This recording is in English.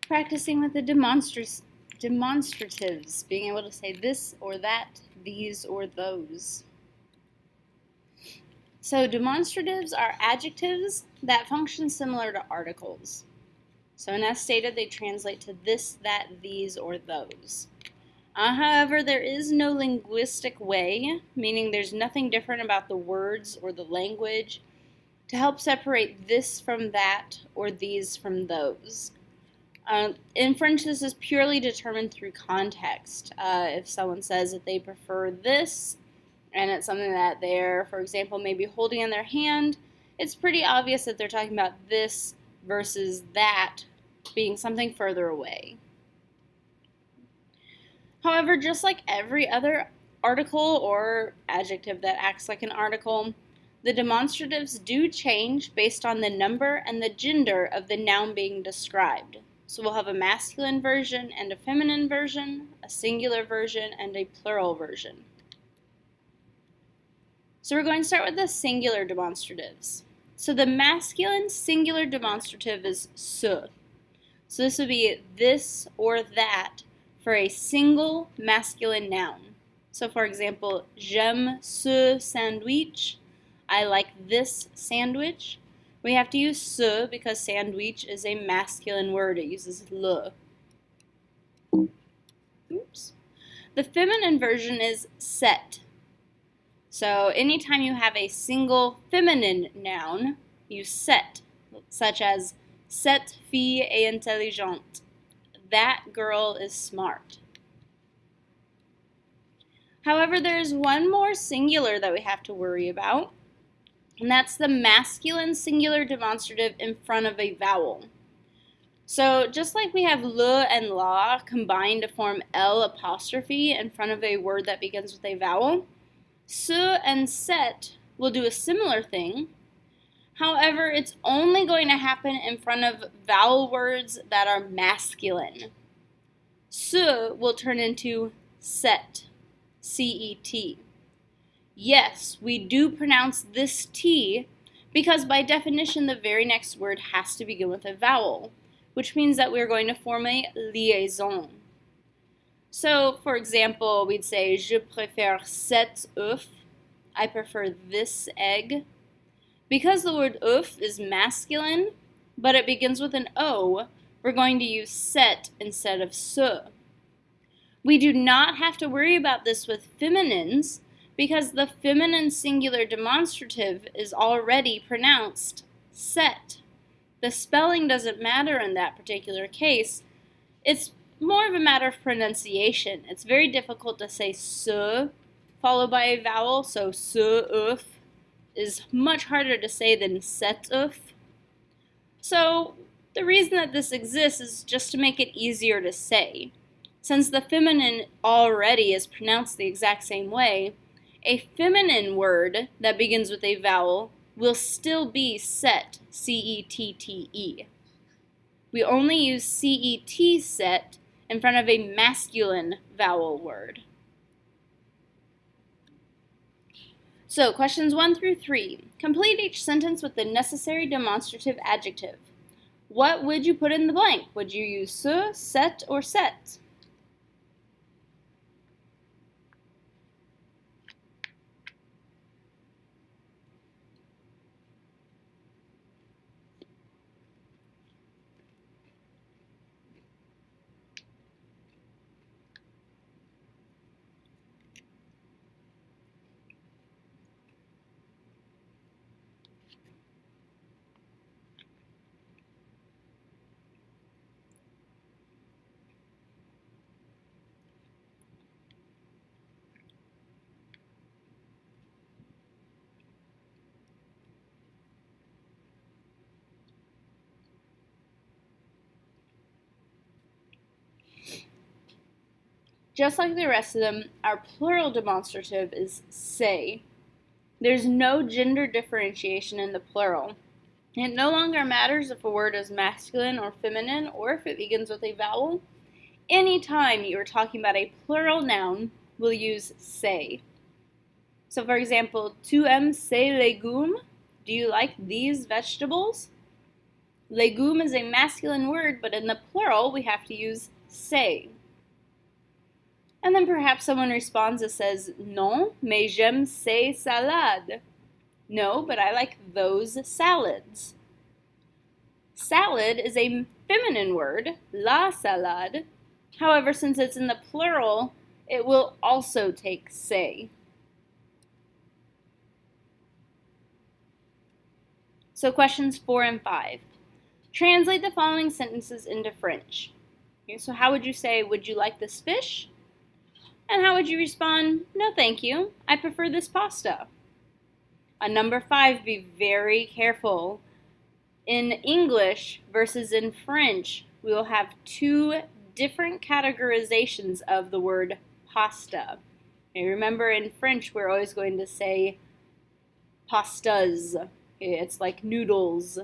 Practicing with the demonstratives, being able to say this or that, these or those. So demonstratives are adjectives that function similar to articles. So as stated, they translate to this, that, these, or those. However, there is no linguistic way, meaning there's nothing different about the words or the language to help separate this from that or these from those. In French, this is purely determined through context. If someone says that they prefer this, and it's something that they're, for example, maybe holding in their hand, it's pretty obvious that they're talking about this versus that being something further away. However, just like every other article or adjective that acts like an article, the demonstratives do change based on the number and the gender of the noun being described. So we'll have a masculine version and a feminine version, a singular version, and a plural version. So we're going to start with the singular demonstratives. So the masculine singular demonstrative is ce. So this would be this or that for a single masculine noun. So for example, j'aime ce sandwich. I like this sandwich. We have to use ce because sandwich is a masculine word. It uses le. Oops. The feminine version is set. So anytime you have a single feminine noun, use set, such as cette fille est intelligente. That girl is smart. However, there's one more singular that we have to worry about, and that's the masculine singular demonstrative in front of a vowel. So just like we have le and la combined to form L apostrophe in front of a word that begins with a vowel, ce and set will do a similar thing. However, it's only going to happen in front of vowel words that are masculine. Ce will turn into set, C-E-T. Yes, we do pronounce this T because by definition the very next word has to begin with a vowel, which means that we're going to form a liaison. So, for example, we'd say, je préfère cet œuf. I prefer this egg. Because the word œuf is masculine, but it begins with an O, we're going to use set instead of ce. We do not have to worry about this with feminines because the feminine singular demonstrative is already pronounced set. The spelling doesn't matter in that particular case. It's more of a matter of pronunciation. It's very difficult to say ce followed by a vowel, so ce œuf is much harder to say than cet œuf. So the reason that this exists is just to make it easier to say. Since the feminine already is pronounced the exact same way, a feminine word that begins with a vowel will still be set, C-E-T-T-E. We only use C-E-T set in front of a masculine vowel word. So, questions 1 through 3. Complete each sentence with the necessary demonstrative adjective. What would you put in the blank? Would you use ce, set, or set? Just like the rest of them, our plural demonstrative is say. There's no gender differentiation in the plural. It no longer matters if a word is masculine or feminine or if it begins with a vowel. Anytime you are talking about a plural noun, we'll use say. So for example, tu aimes ces légumes? Do you like these vegetables? Legume is a masculine word, but in the plural, we have to use c'est. And then perhaps someone responds and says, non, mais j'aime ces salades. No, but I like those salads. Salad is a feminine word, la salade. However, since it's in the plural, it will also take c'est. So questions 4 and 5. Translate the following sentences into French. Okay, so how would you say, would you like this fish? And how would you respond, no thank you, I prefer this pasta? On number 5, be very careful. In English versus in French, we will have two different categorizations of the word pasta. Okay, remember in French, we're always going to say pastas. Okay, it's like noodles.